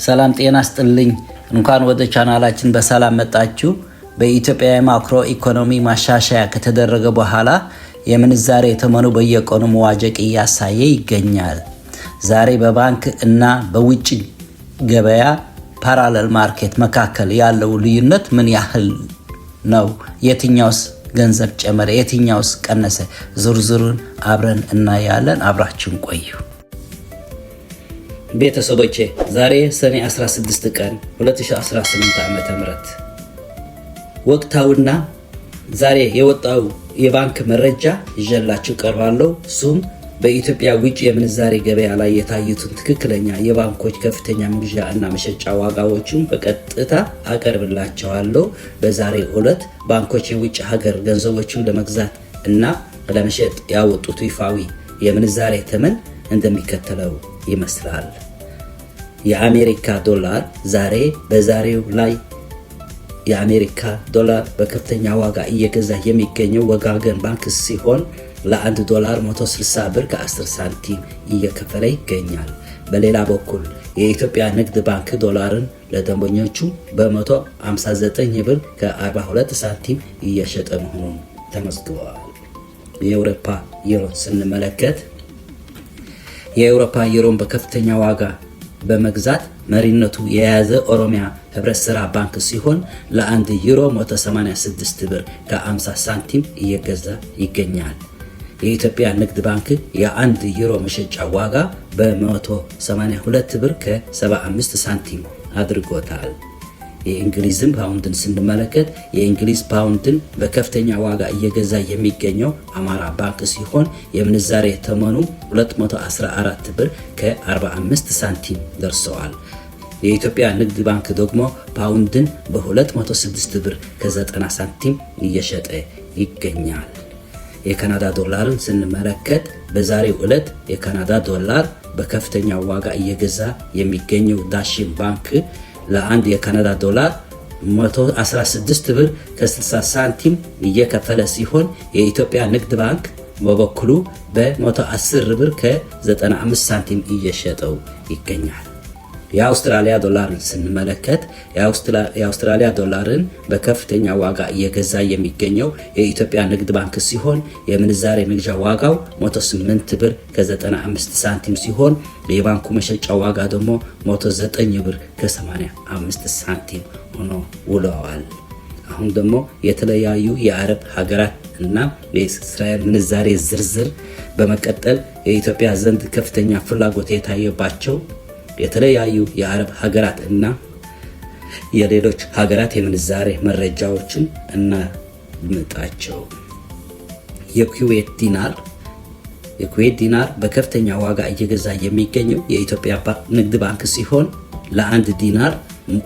ሰላም ጤና ይስጥልኝ። እንኳን ወደ ቻናላችን በሰላም መጣችሁ። በኢትዮጵያ የማክሮ ኢኮኖሚ ማሻሻያ ከተደረገ በኋላ የምንዛሬ ተመኑ በየቀኑ መዋዠቅ እያሳየ ይገኛል። ዛሬ በባንክ እና በውጭ ገበያ ፓራሌል ማርኬት መካከል ያለው ልዩነት ምን ያህል ነው? የትኛውስ ገንዘብ ጨመረ? የትኛውስ ቀነሰ? ዝርዝሩን አብረን እናያለን። አብራችሁን ቆዩ። ቤተሰቦቼ ዛሬ ሰኔ 16 ቀን 2018 ዓ.ም ወቅታውና ዛሬ የወጣው የባንክ መረጃ ይዤላችሁ ቀርባለሁ። እሱም በኢትዮጵያ ውጭ የምንዛሬ ገበያ ላይ የታዩትን ትክክለኛ የባንኮች ከፍተኛ መግዣ እና መሸጫ ዋጋዎችን በቀጥታ አቀርብላችኋለሁ። በዛሬው ዕለት ባንኮች የውጭ ሀገር ገንዘቦችን ለመግዛት እና ለመሸጥ ያወጡት ይፋዊ የምንዛሬ ተመን እንደሚከተለው ይመስላል። የአሜሪካ ዶላር ዛሬ በዛሬው ላይ የአሜሪካ ዶላር በከፍተኛ ዋጋ እየገዛ የሚገኘው ወጋገን ባንክ ሲሆን ለ1 ዶላር 160 ብር ከ10 ሳንቲም እየከፈለ ይገኛል። በሌላ በኩል የኢትዮጵያ ንግድ ባንክ ዶላርን ለደንበኞቹ በ159 ብር ከ42 ሳንቲም እየሸጠ መሆኑን ተመዝግቧል። የአውሮፓ ዩሮ ስንመለከት የአውሮፓ ዩሮን በከፍተኛ ዋጋ በመግዛት መሪነቱ የያዘ ኦሮሚያ ህብረት ስራ ባንክ ሲሆን ለ1 ዩሮ 186 ብር ከ50 ሳንቲም እየገዛ ይገኛል። የኢትዮጵያ ንግድ ባንክ የ1 ዩሮ መሸጫ ዋጋ በ182 ብር ከ75 ሳንቲም አድርጎታል። የእንግሊዝን ፓውንድን ስንመለከት የእንግሊዝ ፓውንድን በከፍተኛ ዋጋ እየገዛ የሚገኘው አማራ ባንክ ሲሆን የምንዛሬ ተመኑ 214 ብር ከ45 ሳንቲም ደርሰዋል። የኢትዮጵያ ንግድ ባንክ ደግሞ ፓውንድን በ206 ብር ከ90 ሳንቲም እየሸጠ ይገኛል። የካናዳ ዶላርን ስንመለከት በዛሬው ዕለት የካናዳ ዶላር በከፍተኛ ዋጋ እየገዛ የሚገኘው ዳሽን ባንክ ለአንድ የካናዳ ዶላር 116 ብር ከ60 ሳንቲም እየከፈለ ሲሆን የኢትዮጵያ ንግድ ባንክ በበኩሉ በ110 ብር ከ95 ሳንቲም እየሸጠው ይገኛል። የአውስትራሊያ ዶላርን ስንመለከት የአውስትራሊያ ዶላርን በከፍተኛ ዋጋ እየገዛ የሚገኘው የኢትዮጵያ ንግድ ባንክ ሲሆን የምንዛሬ መግዣ ዋጋው 108 ብር ከ95 ሳንቲም ሲሆን የባንኩ መሸጫ ዋጋ ደግሞ 109 ብር ከ85 ሳንቲም ሆኖ ውለዋል። አሁን ደግሞ የተለያዩ የአረብ ሀገራት እና የእስራኤል ምንዛሬ ዝርዝር በመቀጠል የኢትዮጵያ ዘንድ ከፍተኛ ፍላጎት የታየባቸው የተለያዩ የአረብ ሀገራት እና የሌሎች ሀገራት የምንዛሬ መረጃዎችን እናድምጣቸው። የኩዌት ዲናር በከፍተኛ ዋጋ እየገዛ የሚገኘው የኢትዮጵያ ንግድ ባንክ ሲሆን ለ1 ዲናር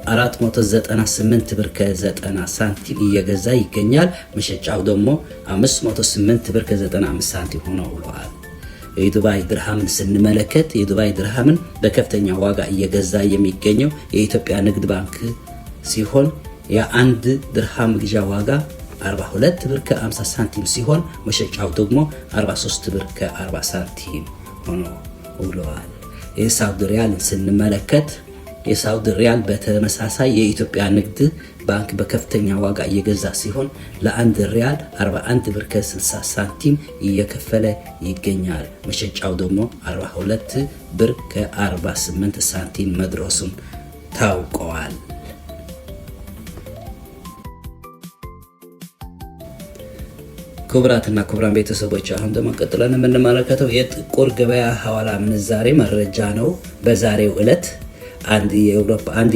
498 ብር ከ90 ሳንቲም እየገዛ ይገኛል። መሸጫው ደግሞ 508 ብር ከ95 ሳንቲም ሆኖ ውለዋል። የዱባይ ድርሃምን ስንመለከት የዱባይ ድርሃምን በከፍተኛ ዋጋ እየገዛ የሚገኘው የኢትዮጵያ ንግድ ባንክ ሲሆን የ1 ድርሃም ግዣ ዋጋ 42 ብር ከ50 ሳንቲም ሲሆን መሸጫው ደግሞ 43 ብር ከ40 ሳንቲም ሆኖ ውለዋል። የሳውዲ ሪያልን ስንመለከት የሳውዲ ሪያል በተመሳሳይ የኢትዮጵያ ንግድ ባንክ በከፍተኛ ዋጋ እየገዛ ሲሆን ለ1 ሪያል 41 ብር ከ60 ሳንቲም እየከፈለ ይገኛል። መሸጫው ደግሞ 42 ብር ከ48 ሳንቲም መድረሱን ታውቀዋል። ክቡራትና ክቡራን ቤተሰቦች አሁን ደግሞ ቀጥለን የምንመለከተው የጥቁር ገበያ ሐዋላ ምንዛሬ መረጃ ነው። በዛሬው ዕለት አንድ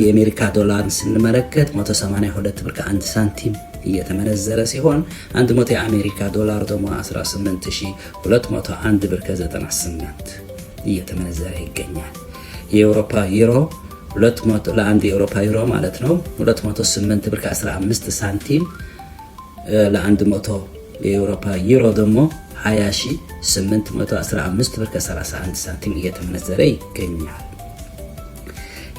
የአሜሪካ ዶላር ስንመለከት 182 ብር ከ1 ሳንቲም እየተመነዘረ ሲሆን 100 የአሜሪካ ዶላር ደግሞ 18201 ብር ከ98 እየተመነዘረ ይገኛል። የአውሮፓ ዩሮ ለአንድ የአውሮፓ ዩሮ ማለት ነው 208 ብር ከ15 ሳንቲም ለ100 የአውሮፓ ዩሮ ደግሞ 20815 ብር ከ31 ሳንቲም እየተመነዘረ ይገኛል።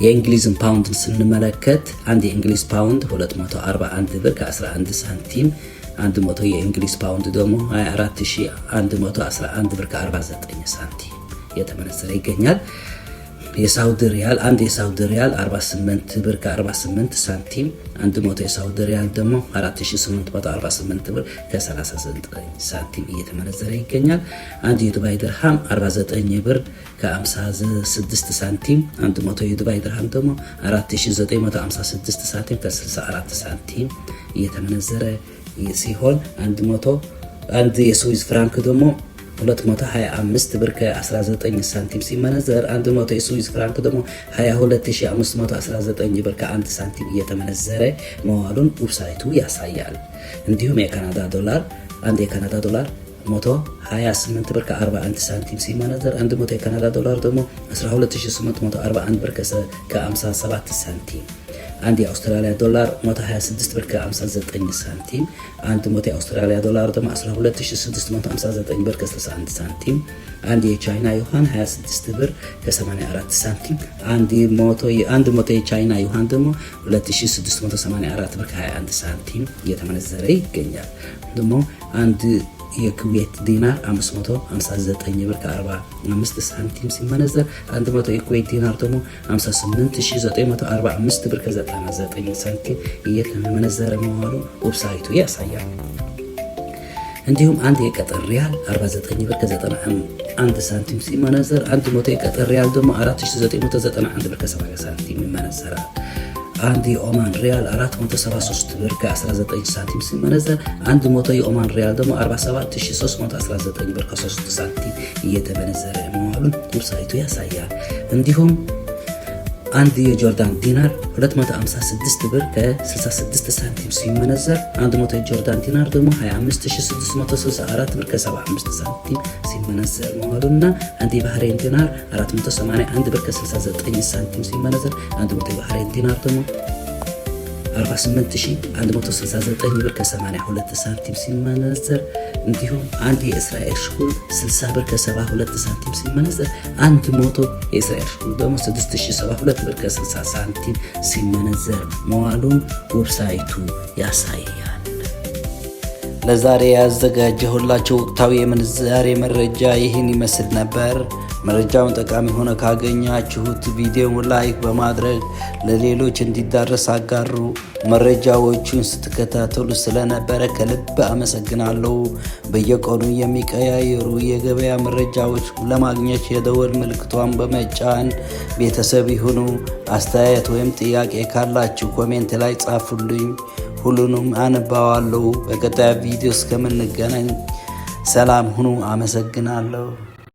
የእንግሊዝን ፓውንድን ስንመለከት አንድ የእንግሊዝ ፓውንድ 241 ብር ከ11 ሳንቲም 100 የእንግሊዝ ፓውንድ ደግሞ 24111 ብር ከ49 ሳንቲም እየተመነዘረ ይገኛል። የሳውዲ ሪያል አንድ የሳውዲ ሪያል 48 ብር ከ48 ሳንቲም፣ 100 የሳውዲ ሪያል ደግሞ 4848 ብር ከ39 ሳንቲም እየተመነዘረ ይገኛል። አንድ የዱባይ ድርሃም 49 ብር ከ56 ሳንቲም፣ 100 የዱባይ ድርሃም ደግሞ 4956 ሳንቲም ከ64 ሳንቲም እየተመነዘረ ሲሆን አንድ የስዊዝ ፍራንክ ደግሞ 225 ብር ከ19 ሳንቲም ሲመነዘር 100 የስዊዝ ፍራንክ ደግሞ 22519 ብር ከ1 ሳንቲም እየተመነዘረ መዋሉን ዌብሳይቱ ያሳያል። እንዲሁም የካናዳ ዶላር አንድ የካናዳ ዶላር 128 ብር ከ41 ሳንቲም ሲመነዘር 100 የካናዳ ዶላር ደግሞ 12841 ብር ከ57 ሳንቲም። አንድ የአውስትራሊያ ዶላር 126 ብር ከ59 ሳንቲም፣ 100 የአውስትራሊያ ዶላር ደግሞ 12659 ብር ከ61 ሳንቲም። አንድ የቻይና ዩዋን 26 ብር ከ84 ሳንቲም፣ 100 የቻይና ዩዋን ደግሞ 2684 ብር ከ21 ሳንቲም እየተመነዘረ ይገኛል። ደግሞ አንድ የኩዌት ዲናር 559 ብር ከ45 ሳንቲም ሲመነዘር 100 የኩዌት ዲናር ደግሞ 58945 ብር ከ99 ሳንቲም እየተመነዘረ መዋሉ ዌብሳይቱ ያሳያል። እንዲሁም አንድ የቀጠር ሪያል 49 ብር ከ91 ሳንቲም ሲመነዘር 100 የቀጠር ሪያል ደግሞ 4991 ብር ከ70 ሳንቲም ይመነዘራል። አንድ የኦማን ሪያል 473 ብር ከ19 ሳንቲም ሲመነዘር 100 የኦማን ሪያል ደግሞ 47319 ብር ከ3 ሳንቲም እየተመነዘረ መዋሉን ዌብሳይቱ ያሳያል። እንዲሁም አንድ የጆርዳን ዲናር 256 ብር ከ66 ሳንቲም ሲመነዘር 100 የጆርዳን ዲናር ደግሞ 25664 ብር ከ75 ሳንቲም ሲመነዘር መዋሉና አንድ የባህሬን ዲናር 481 ብር ከ69 ሳንቲም ሲመነዘር 100 የባህሬን ዲናር ደግሞ 48169 ብር ከ82 ሳንቲም ሲመነዘር እንዲሁም አንድ የእስራኤል ሽኩል 60 ብር ከ72 ሳንቲም ሲመነዘር 100 የእስራኤል ሽኩል ደግሞ 6072 ብር ከ60 ሳንቲም ሲመነዘር መዋሉን ዌብሳይቱ ያሳያል። ለዛሬ ያዘጋጀሁላችሁ ወቅታዊ የምንዛሬ መረጃ ይህን ይመስል ነበር። መረጃውን ጠቃሚ ሆነ ካገኛችሁት ቪዲዮውን ላይክ በማድረግ ለሌሎች እንዲዳረስ አጋሩ። መረጃዎቹን ስትከታተሉ ስለነበረ ከልብ አመሰግናለሁ። በየቀኑ የሚቀያየሩ የገበያ መረጃዎች ለማግኘት የደወል ምልክቷን በመጫን ቤተሰብ ይሁኑ። አስተያየት ወይም ጥያቄ ካላችሁ ኮሜንት ላይ ጻፉልኝ፣ ሁሉንም አነባዋለሁ። በቀጣይ ቪዲዮ እስከምንገናኝ ሰላም ሁኑ። አመሰግናለሁ።